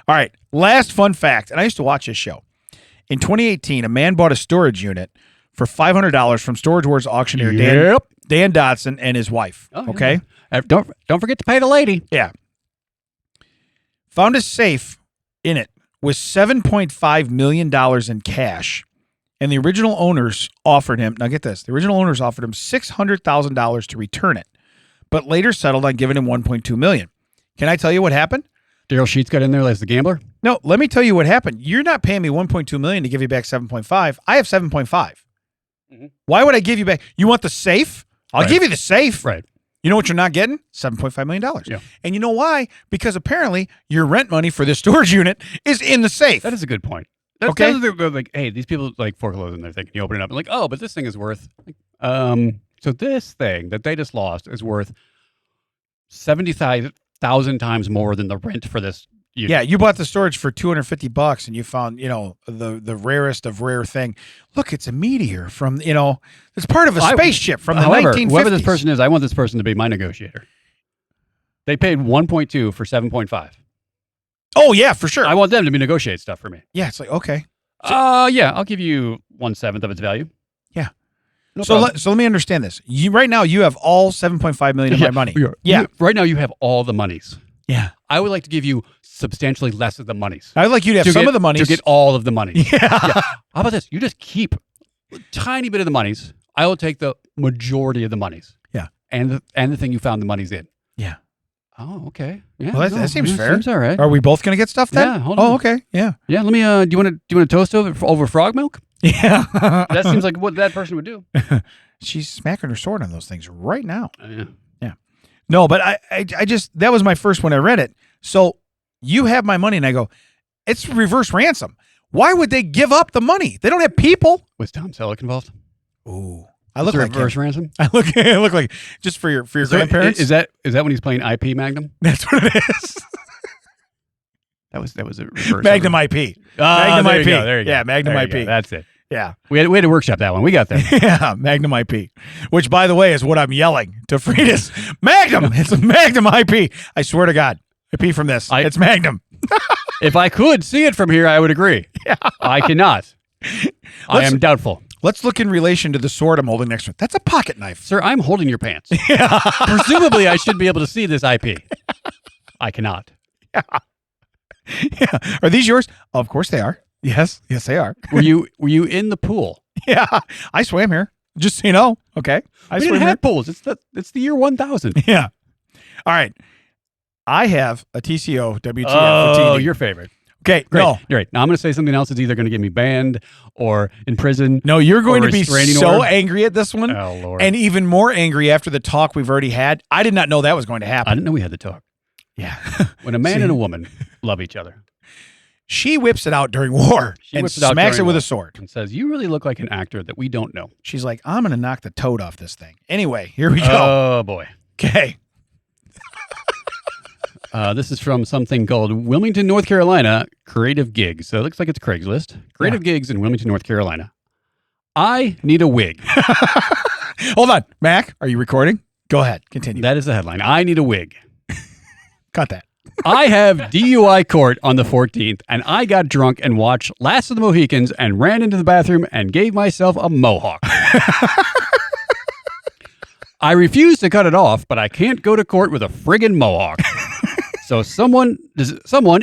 All right. Last fun fact, and I used to watch this show. In 2018, a man bought a storage unit for $500 from Storage Wars auctioneer Dan Dodson and his wife. Oh, okay. Yeah. Don't forget to pay the lady. Yeah. Found a safe in it with $7.5 million in cash. And the original owners offered him, now get this, the original owners offered him $600,000 to return it, but later settled on giving him $1.2 million. Can I tell you what happened? Daryl Sheets got in there as the gambler. No, let me tell you what happened. You're not paying me $1.2 million to give you back 7.5. I have 7.5. Mm-hmm. Why would I give you back? You want the safe? I'll Right. give you the safe. Right. You know what you're not getting? $7.5 million. Yeah. And you know why? Because apparently your rent money for this storage unit is in the safe. That is a good point. Okay. They're like, hey, these people like foreclose and they're thinking you open it up and like, oh, but this thing is worth. So this thing that they just lost is worth 70,000 times more than the rent for this You bought the storage for $250 and you found, the rarest of rare thing. Look, it's a meteor from, it's part of a spaceship from the 1950s. Whoever this person is, I want this person to be my negotiator. They paid 1.2 for 7.5. Oh yeah, for sure. I want them to be negotiate stuff for me. Yeah, it's like, okay. Yeah, I'll give you 1/7 of its value. Yeah. No so problem. let me understand this. Right now you have all 7.5 million of my money. Right now you have all the monies. Yeah. I would like to give you substantially less of the monies. I would like you to have some of the monies. To get all of the monies. Yeah. How about this? You just keep a tiny bit of the monies. I will take the majority of the monies. Yeah. And the thing you found the money's in. Yeah. Oh, okay. Yeah. Well, that seems fair. Seems all right. Are we both going to get stuff then? Yeah, hold on. Oh, okay. Yeah. Yeah, let me do you want to toast over frog milk? Yeah. That seems like what that person would do. She's smacking her sword on those things right now. Yeah. Yeah. No, but I just, that was my first when I read it. So you have my money and I go, it's reverse ransom. Why would they give up the money? They don't have people. Was Tom Selleck involved? Ooh. I look like reverse him. ransom. I look like just for your grandparents. Is that when he's playing IP Magnum? That's what it is. That was a reverse Magnum IP. Magnum there IP. You go, there you go. Yeah, Magnum There you IP. go. That's it. Yeah. We had to workshop that one. We got there. Yeah, Magnum IP. Which, by the way, is what I'm yelling to Frida's. Magnum! It's a Magnum IP. I swear to God. IP from this. It's Magnum. If I could see it from here, I would agree. Yeah. I cannot. I am doubtful. Let's look in relation to the sword I'm holding next to it. That's a pocket knife. Sir, I'm holding your pants. Yeah. Presumably, I should be able to see this IP. I cannot. Yeah. Yeah. Are these yours? Oh, of course they are. Yes. Yes, they are. Were you in the pool? Yeah. I swam here. Just so you know. Okay. We didn't have pools. It's the year 1000. Yeah. All right. I have a TCO WTF for Oh, TV. your favorite. Okay. Great. No. You're right. Now I'm going to say something else that's either going to get me banned or in prison. No, you're going to be restraining so order. angry at this one. Oh, Lord. And even more angry after the talk we've already had. I did not know that was going to happen. I didn't know we had the talk. Yeah. When a man and a woman love each other. She whips it out during war and smacks it with a sword. And says, you really look like an actor that we don't know. She's like, I'm going to knock the toad off this thing. Anyway, here we go. Oh, boy. Okay. This is from something called Wilmington, North Carolina, Creative Gigs. So it looks like it's Craigslist. Creative Gigs in Wilmington, North Carolina. I need a wig. Hold on. Mac, are you recording? Go ahead. Continue. That is the headline. I need a wig. Cut that. I have DUI court on the 14th, and I got drunk and watched Last of the Mohicans and ran into the bathroom and gave myself a mohawk. I refuse to cut it off, but I can't go to court with a friggin' mohawk. So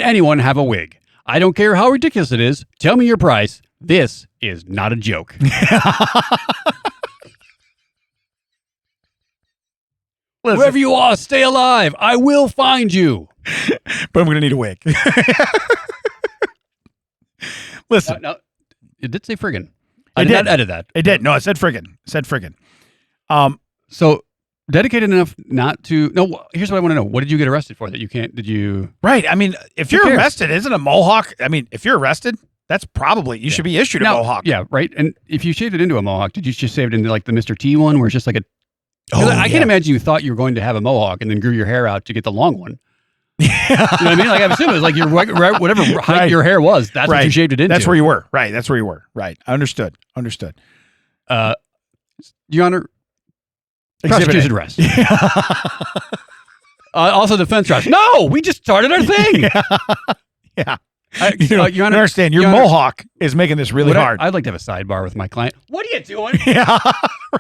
anyone have a wig? I don't care how ridiculous it is. Tell me your price. This is not a joke. Listen. Wherever you are, stay alive. I will find you. But I'm going to need a wig. Listen. No, it did say friggin'. I did not edit that. It did. No, it said friggin'. It said friggin'. So dedicated enough not to. No, here's what I want to know. What did you get arrested for that you can't? Did you? Right. I mean, if you're arrested, isn't a mohawk? I mean, if you're arrested, that's probably, you should be issued a mohawk. Yeah, right. And if you shaved it into a mohawk, did you just shave it into like the Mr. T one where it's just like a. I can't imagine you thought you were going to have a mohawk and then grew your hair out to get the long one. Yeah. You know what I mean? Like, I'm assuming it was like your whatever height your hair was. That's what you shaved it into. That's where you were. Right. That's where you were. Right. I understood. Your Honor, prosecution arrest. Also defense arrest. No, we just started our thing. Yeah. Your Honor, understand, your mohawk is making this really hard. I'd like to have a sidebar with my client. What are you doing? Yeah.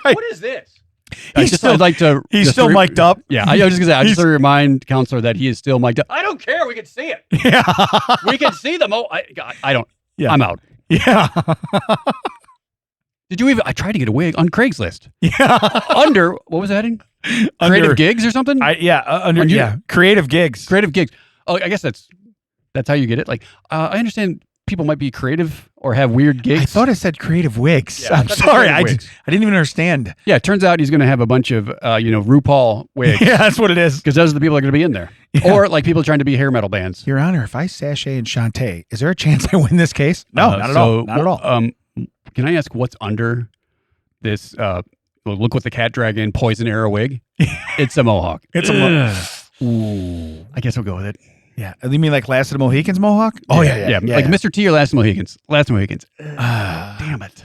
Right. What is this? He's still mic'd up. Yeah, I was just going to say, I just want to remind Counselor that he is still mic'd up. I don't care. We can see it. Yeah. We can see the I don't. Yeah. I'm out. Yeah. Did you even? I tried to get a wig on Craigslist. Yeah. Under, what was the heading? Creative Gigs or something? Creative Gigs. Creative Gigs. Oh, I guess that's how you get it. Like, I understand people might be creative or have weird gigs. I thought it said creative wigs. Yeah, I'm sorry. I didn't even understand. Yeah, it turns out he's going to have a bunch of, RuPaul wigs. Yeah, that's what it is. Because those are the people that are going to be in there. Yeah. Or like people trying to be hair metal bands. Your Honor, if I sashay and Shantae, is there a chance I win this case? No, not at all. Not at all. Can I ask what's under this, look what the cat dragon poison arrow wig? It's a mohawk. It's a mohawk. Ooh. I guess we'll go with it. Yeah. You mean like Last of the Mohicans mohawk? Oh, yeah. Like Mr. T or Last of the Mohicans. Last of the Mohicans. Damn it.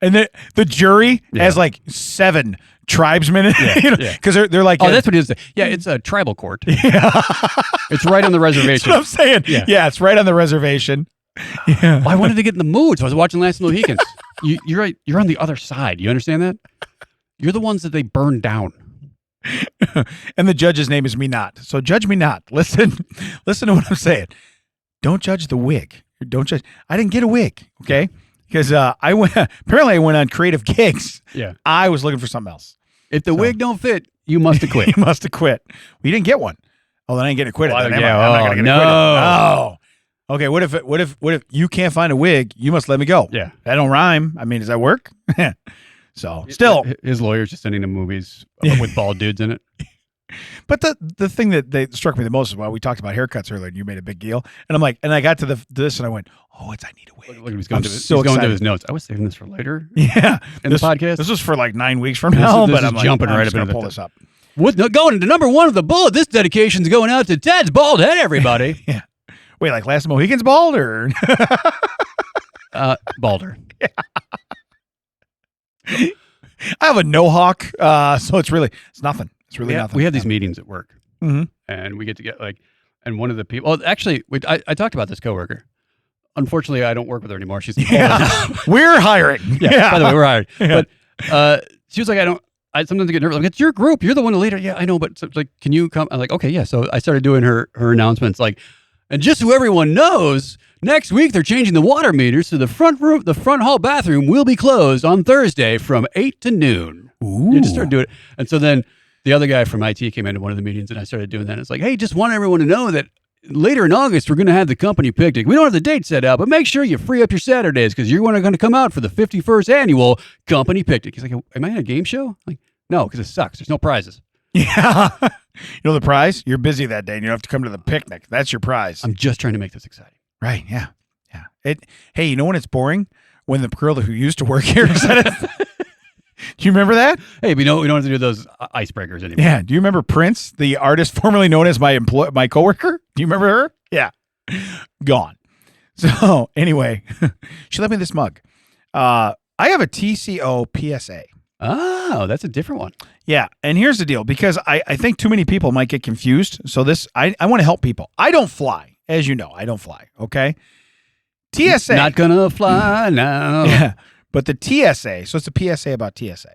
And the jury has like 7 tribesmen. Because they're like, oh, that's what it is. Yeah, it's a tribal court. Yeah. It's right on the reservation. That's what I'm saying. Yeah, it's right on the reservation. Yeah. Well, I wanted to get in the mood, so I was watching Last of the Mohicans. You're right. You're on the other side. You understand that? You're the ones that they burn down. And the judge's name is Me Not. So judge me not. Listen to what I'm saying. Don't judge the wig. Don't judge. I didn't get a wig, okay? Because I went on creative gigs. Yeah. I was looking for something else. If the wig don't fit, you must have quit. You must have quit. Well, you didn't get one. Oh, then I ain't getting acquitted. Well, I'm not gonna get no. acquitted. Oh. Okay, what if you can't find a wig, you must let me go. Yeah. That don't rhyme. I mean, does that work? So still, his lawyer's just sending him movies with bald dudes in it. But the thing that they struck me the most is while we talked about haircuts earlier, and you made a big deal, and I'm like, and I got to this, and I went, oh, I need a wig. Look, he's going to his notes. I was saving this for later. Yeah, in the podcast. This was for like 9 weeks from now, but I'm like, jumping right up into into pull this up. Going into number 1 of the bullet. This dedication's going out to Ted's bald head, everybody. Yeah. Wait, like Last Mohican's bald or? Balder. Yeah. I have a no hawk, so it's nothing. It's really nothing. We have these meetings at work, mm-hmm. and we get to get and one of the people. Well, actually, I talked about this coworker. Unfortunately, I don't work with her anymore. She's we're hiring. Yeah. By the way, we're hired. Yeah. But she was like, I sometimes get nervous. I'm like, it's your group. You're the one to lead her. Yeah, I know, but so, like, can you come? I'm like, okay, yeah. So I started doing her announcements, like, and just so everyone knows, next week they're changing the water meters, so the front hall bathroom will be closed on Thursday from 8 to noon. Ooh. You just started doing it, and so then the other guy from IT came into one of the meetings, and I started doing that. It's like, hey, just want everyone to know that later in August we're going to have the company picnic. We don't have the date set out, but make sure you free up your Saturdays because you're going to come out for the 51st annual company picnic. He's like, am I in a game show? I'm like, no, because it sucks. There's no prizes. Yeah. You know the prize? You're busy that day and you don't have to come to the picnic. That's your prize. I'm just trying to make this exciting. Right. Yeah. Yeah. Hey, you know when it's boring? When the girl who used to work here said it. Do you remember that? Hey, we don't have to do those icebreakers anymore. Yeah. Do you remember Prince, the artist formerly known as my coworker? Do you remember her? Yeah. Gone. So anyway, she left me this mug. I have a TCO PSA. Oh, that's a different one. Yeah. And here's the deal, because I think too many people might get confused. So I want to help people. I don't fly. As you know, I don't fly. Okay. TSA. Not gonna fly now. Yeah. But the TSA, so it's a PSA about TSA.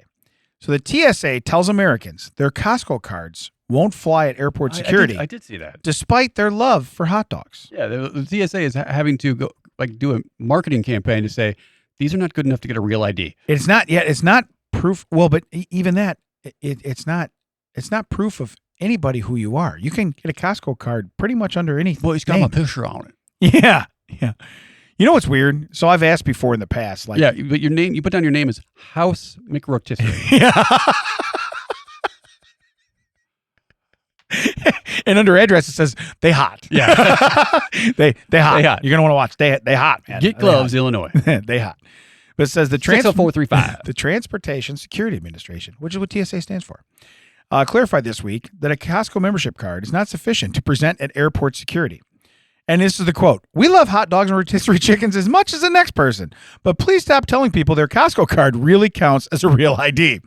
So the TSA tells Americans their Costco cards won't fly at airport security. I did see that. Despite their love for hot dogs. Yeah, the TSA is having to go do a marketing campaign to say these are not good enough to get a real ID. It's not proof. Well, but even that, it's not proof of anybody who you are. You can get a Costco card pretty much under anything. Well, it's got my picture on it. Yeah. Yeah. You know what's weird? So I've asked before in the past, like, yeah, but your name, you put down your name as House McRotisserie. Yeah. And under address it says they hot. Yeah. they hot. They hot. You're gonna want to watch. They hot, man. Get gloves, Illinois. They hot. But it says the 60435. The Transportation Security Administration, which is what TSA stands for, clarified this week that a Costco membership card is not sufficient to present at airport security. And this is the quote: "We love hot dogs and rotisserie chickens as much as the next person, but please stop telling people their Costco card really counts as a real ID,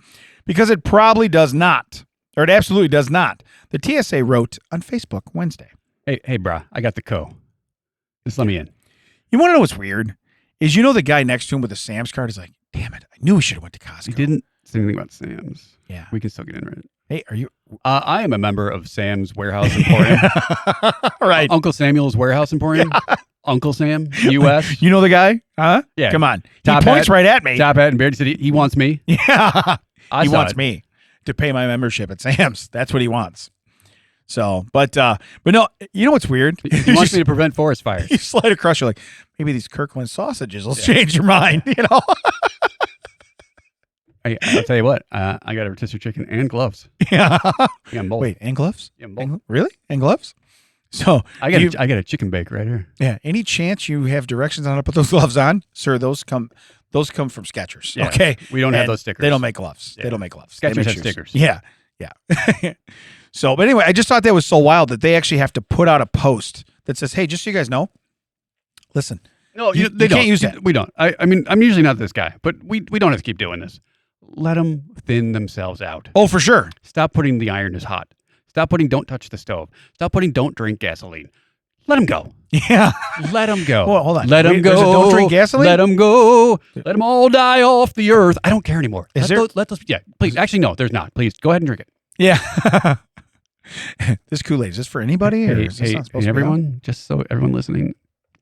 because it probably does not, or it absolutely does not." The TSA wrote on Facebook Wednesday. Hey, brah, I got the Just let me in. You want to know what's weird? Is the guy next to him with the Sam's card is like, damn it, I knew we should have went to Costco. He didn't say anything about Sam's. Yeah. We can still get in, right? Hey, are you? I am a member of Sam's Warehouse Emporium. Right. Uncle Samuel's Warehouse Emporium. Yeah. Uncle Sam, U.S. You know the guy? Huh? Yeah. Come on. Top he points hat, right at me. Top hat and beard. He wants me. Yeah. He wants it. me to pay my membership at Sam's. That's what he wants. So, but no, you know what's weird? He wants me to prevent forest fires. You slide across, you're like, maybe these Kirkland sausages will change your mind, I'll tell you what, I got a rotisserie chicken and gloves. Yeah. Yeah, both. Wait, and gloves? Yeah, both. Really? And gloves? So I got a chicken bake right here. Yeah. Any chance you have directions on how to put those gloves on? Sir, those come from Skechers. Yeah. Okay. We don't have those stickers. They don't make gloves. Yeah. They don't make gloves. Skechers have shoes. stickers. Yeah. Yeah. So, but anyway, I just thought that was so wild that they actually have to put out a post that says, "Hey, just so you guys know, listen, No, you they can't don't. use that." We don't. I mean, I'm usually not this guy, but we don't have to keep doing this. Let them thin themselves out. Oh, for sure. Stop putting the iron is hot. Stop putting don't touch the stove. Stop putting don't drink gasoline. Let them go. Yeah. Let them go. Well, hold on. Let them Wait, go. there's a don't drink gasoline? Let them go. Let them all die off the earth. I don't care anymore. Is there? Let those. Yeah, please. Actually, no, there's not. Please go ahead and drink it. Yeah. This Kool-Aid, is this for anybody? Or is this not supposed to be on? everyone, just so everyone listening,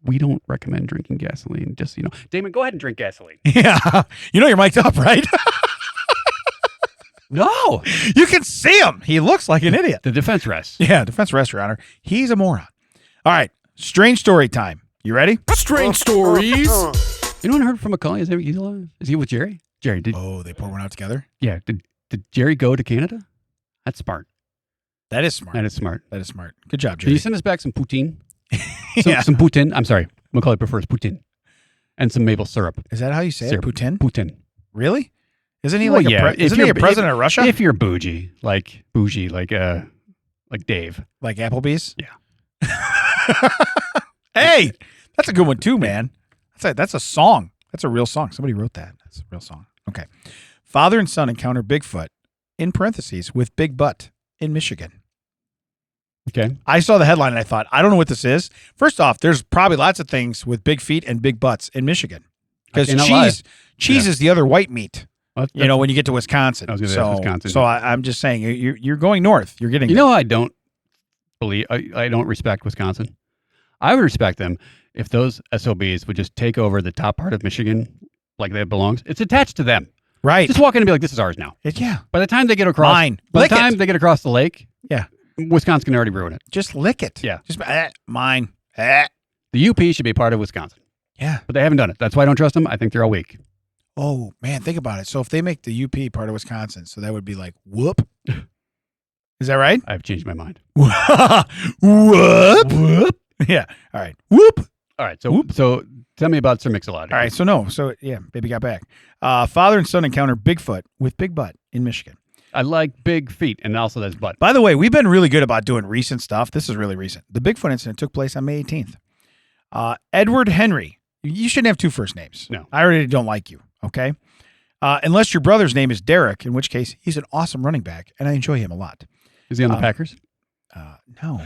we don't recommend drinking gasoline. Just so you know, Damon, go ahead and drink gasoline. Yeah. You know you're mic'd up, right? No, You can see him. He looks like an idiot. the defense rests. Yeah, defense rest, Your Honor. He's a moron. All right. Strange story time. You ready? Strange stories. Anyone heard from Macaulay? Is he alive? Is he with Jerry? Jerry, did Oh, they pour one out together? did Jerry go to Canada? That's smart. That is smart. That is smart. That is smart. Good job, Can Jerry. you send us back some poutine? Yeah. Some poutine. I'm sorry. Macaulay prefers poutine. And some maple syrup. Is that how you say Syrup. it? Putin? Poutine. Really? Isn't he Well, like yeah, isn't he a president of Russia? If you're bougie, like Dave. Like Applebee's? Yeah. Hey, that's a good one too, man. That's a song. That's a real song. Somebody wrote that. That's a real song. Okay. Father and son encounter Bigfoot, in parentheses, with Big Butt in Michigan. Okay. I saw the headline and I thought, I don't know what this is. First off, there's probably lots of things with big feet and big butts in Michigan. Because cannot lie. cheese is the other white meat, Well, you know, when you get to Wisconsin. I was gonna say that's Wisconsin. So I'm just saying, you're going north. You're getting You know, I don't believe, I don't respect Wisconsin. I would respect them if those SOBs would just take over the top part of Michigan like that belongs. It's attached to them. right. Just walk in and be like, this is ours now. Yeah. By the time they get across, Mine. by Lick the time it. they get across the lake, Yeah. Wisconsin can already ruin it. Just lick it. Yeah. Just mine. The UP should be part of Wisconsin, Yeah. but they haven't done it. That's why I don't trust them. I think they're all weak. Oh man, think about it. So if they make the UP part of Wisconsin, so that would be like whoop. Is that right? I've changed my mind. Whoop. Whoop. Yeah. All right. Whoop. All right. So tell me about Sir Mix-a-Lot. All right. So yeah, baby got back. Father and son encounter Bigfoot with Big Butt in Michigan. I like big feet, and also that's butt. By the way, we've been really good about doing recent stuff. This is really recent. The Bigfoot incident took place on May 18th. Edward Henry. You shouldn't have two first names. No. I already don't like you. Okay. Unless your brother's name is Derek, in which case he's an awesome running back, and I enjoy him a lot. Is he on the Packers? No.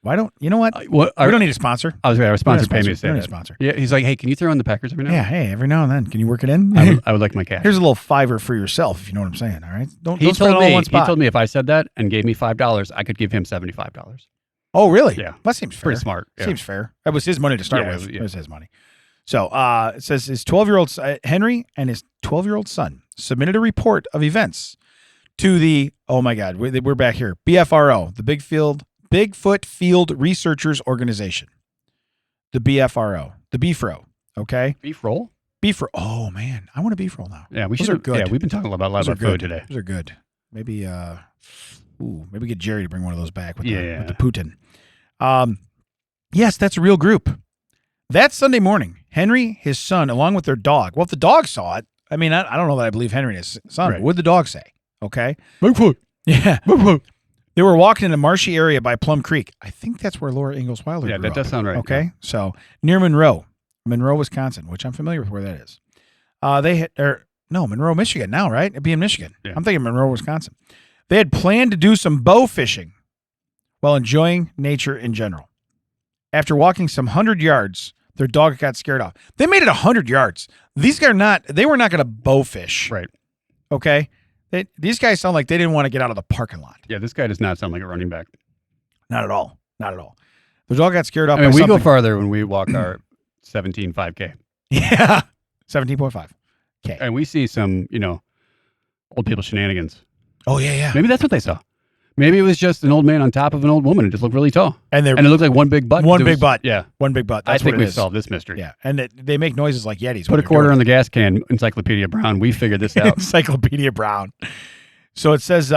Why don't you know what? We We don't need a sponsor. I was our sponsor paid me to We say don't need a that. sponsor. Yeah, he's like, hey, can you throw in the Packers every now? Yeah. Hey, every now and then, can you work it in? I would like my cash. Here's a little $5 for yourself, if you know what I'm saying. All right. Don't He spend it told all in me. one spot. He told me if I said that and gave me $5, I could give him $75. Oh, really? Yeah. That seems fair. Pretty smart. Yeah. Seems fair. That was his money to start Yeah, with. yeah. It was his money. So it says his 12-year-old Henry and his 12-year-old son submitted a report of events to the, oh my God, we're back here, BFRO, the Bigfoot Field Researchers Organization. The BFRO, the BFRO, okay? Beef roll? BFRO. Oh man, I want a beef roll now. Yeah, we Those should. are good. Yeah, we've been talking a lot Those are about food good. today. Those are good. Maybe maybe get Jerry to bring one of those back with Yeah. the Putin. Yes, that's a real group. That Sunday morning, Henry, his son, along with their dog. Well, if the dog saw it, I mean, I don't know that I believe Henry and his son. Right. What would the dog say? Okay. Bigfoot. Yeah. Bigfoot. They were walking in a marshy area by Plum Creek. I think that's where Laura Ingalls Wilder Yeah, grew that up. does sound right. Okay. So near Monroe, Wisconsin, which I'm familiar with where that is. Monroe, Michigan now, right? It'd be in Michigan. Yeah. I'm thinking Monroe, Wisconsin. They had planned to do some bow fishing while enjoying nature in general. After walking some 100 yards, their dog got scared off. They made it 100 yards. These guys they were not going to bow fish. Right. Okay. These guys sound like they didn't want to get out of the parking lot. Yeah, this guy does not sound like a running back. Not at all. Not at all. The dog got scared off I mean, by we something. go farther when we walk our 17 5K. Yeah. 17.5. Okay. And we see some, old people shenanigans. Oh, yeah. Maybe that's what they saw. Maybe it was just an old man on top of an old woman and just looked really tall. And it looked like one big butt. One big butt. Yeah. One big butt. That's I think what it we've is. solved this mystery. Yeah. And they make noises like Yetis. Put a quarter on the gas can, Encyclopedia Brown. We figured this out. Encyclopedia Brown. So it says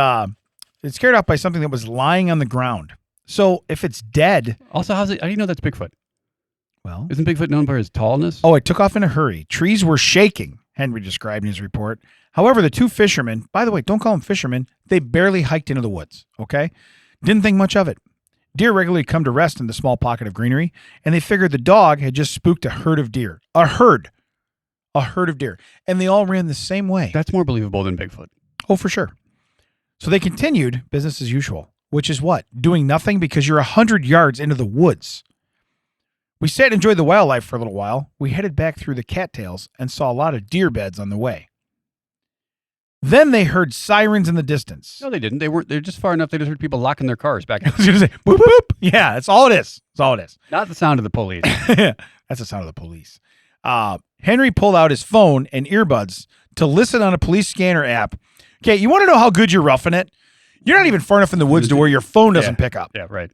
it's scared off by something that was lying on the ground. So if it's dead. Also, how do you know that's Bigfoot? Well. Isn't Bigfoot known for his tallness? Oh, it took off in a hurry. Trees were shaking, Henry described in his report. However, the two fishermen, by the way, don't call them fishermen, they barely hiked into the woods, okay? Didn't think much of it. Deer regularly come to rest in the small pocket of greenery, and they figured the dog had just spooked a herd of deer. A herd of deer. And they all ran the same way. That's more believable than Bigfoot. Oh, for sure. So they continued business as usual, which is what? Doing nothing because you're 100 yards into the woods. We sat and enjoyed the wildlife for a little while. We headed back through the cattails and saw a lot of deer beds on the way. Then they heard sirens in the distance. No, they didn't. They're just far enough. They just heard people locking their cars back. I was going to say, boop, boop. Yeah, that's all it is. That's all it is. Not the sound of the police. That's the sound of the police. Henry pulled out his phone and earbuds to listen on a police scanner app. Okay, you want to know how good you're roughing it? You're not even far enough in the woods to where your phone doesn't pick up. Yeah, right.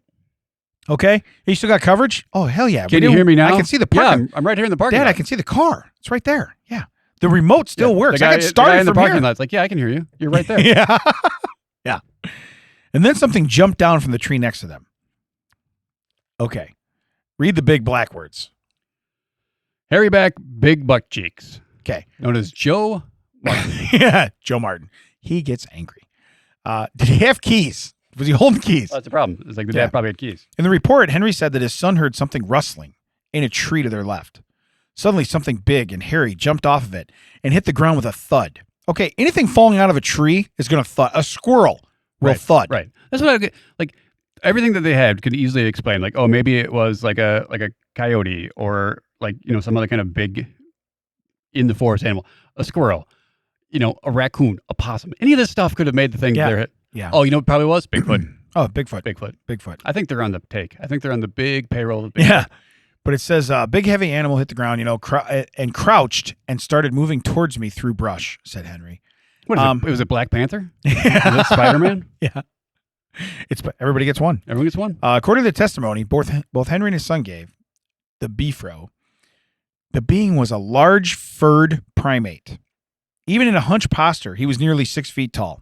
Okay? You still got coverage? Oh, hell yeah. Can you hear me now? I can see the Yeah, parking. I'm right here in the parking lot. Dad, I can see the car. It's right there. Yeah. The remote still works. The guy, I can start the guy it in the from parking here. lot. It's like, yeah, I can hear you. You're right there. Yeah. Yeah. And then something jumped down from the tree next to them. Okay. Read the big black words. Hairy back, big buck cheeks. Okay. Known as Joe Martin. Yeah. Joe Martin. He gets angry. Did he have keys? Was he holding keys? That's the problem. It's like the dad probably had keys. In the report, Henry said that his son heard something rustling in a tree to their left. Suddenly, something big and hairy jumped off of it and hit the ground with a thud. Okay, anything falling out of a tree is going to thud. A squirrel will thud. Right. That's what I get. Like, everything that they had could easily explain. Like, oh, maybe it was like a coyote or like, some other kind of big in the forest animal. A squirrel, a raccoon, a possum. Any of this stuff could have made the thing there hit. Yeah. Oh, what it probably was? Bigfoot. Oh, Bigfoot. Bigfoot. I think they're on the take. I think they're on the big payroll of Bigfoot. Yeah. But it says, big heavy animal hit the ground, and crouched and started moving towards me through brush, said Henry. What is it? Was it Black Panther? Was it Spider-Man? Yeah. Everybody gets one. Everyone gets one. According to the testimony, both Henry and his son gave, the beefro, the being was a large furred primate. Even in a hunched posture, he was nearly 6 feet tall.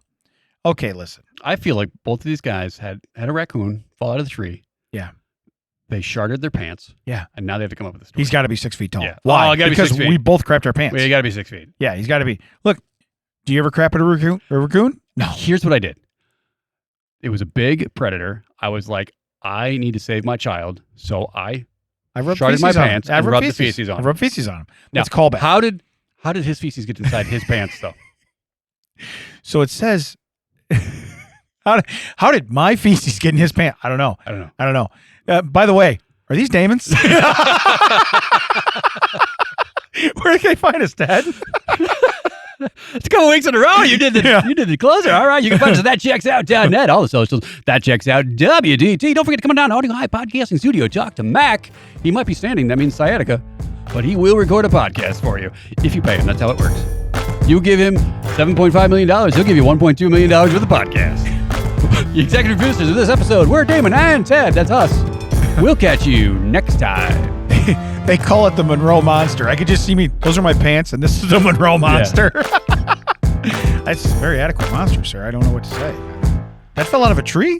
Okay, listen. I feel like both of these guys had a raccoon fall out of the tree. Yeah. They sharded their pants. Yeah. And now they have to come up with a story. He's got to be 6 feet tall. Yeah. Why? Oh, gotta be because 6 feet. we both crapped our pants. Well, you got to be 6 feet. Yeah, he's got to be. Look, do you ever crap at a raccoon? No. Here's what I did. It was a big predator. I was like, I need to save my child. So I sharded my pants and rubbed the feces on him. I rubbed feces on him. Now, That's callback. How did his feces get inside his pants, though? So it says, how did my feces get in his pants? I don't know. By the way, are these Damon's? Where can I find us, Dad? It's a couple weeks in a row. You did the closer. All right. You can find us at thatchecksout.net. All the socials. That checks out WDT. Don't forget to come down to Audio High Podcasting Studio. Talk to Mac. He might be standing. That means sciatica. But he will record a podcast for you if you pay him. That's how it works. You give him $7.5 million. He'll give you $1.2 million worth of podcast. The executive producers of this episode, we're Damon and Ted. That's us. We'll catch you next time. They call it the Monroe Monster. I could just see me. Those are my pants, and this is the Monroe Monster. Yeah. That's a very adequate monster, sir. I don't know what to say. That fell out of a tree?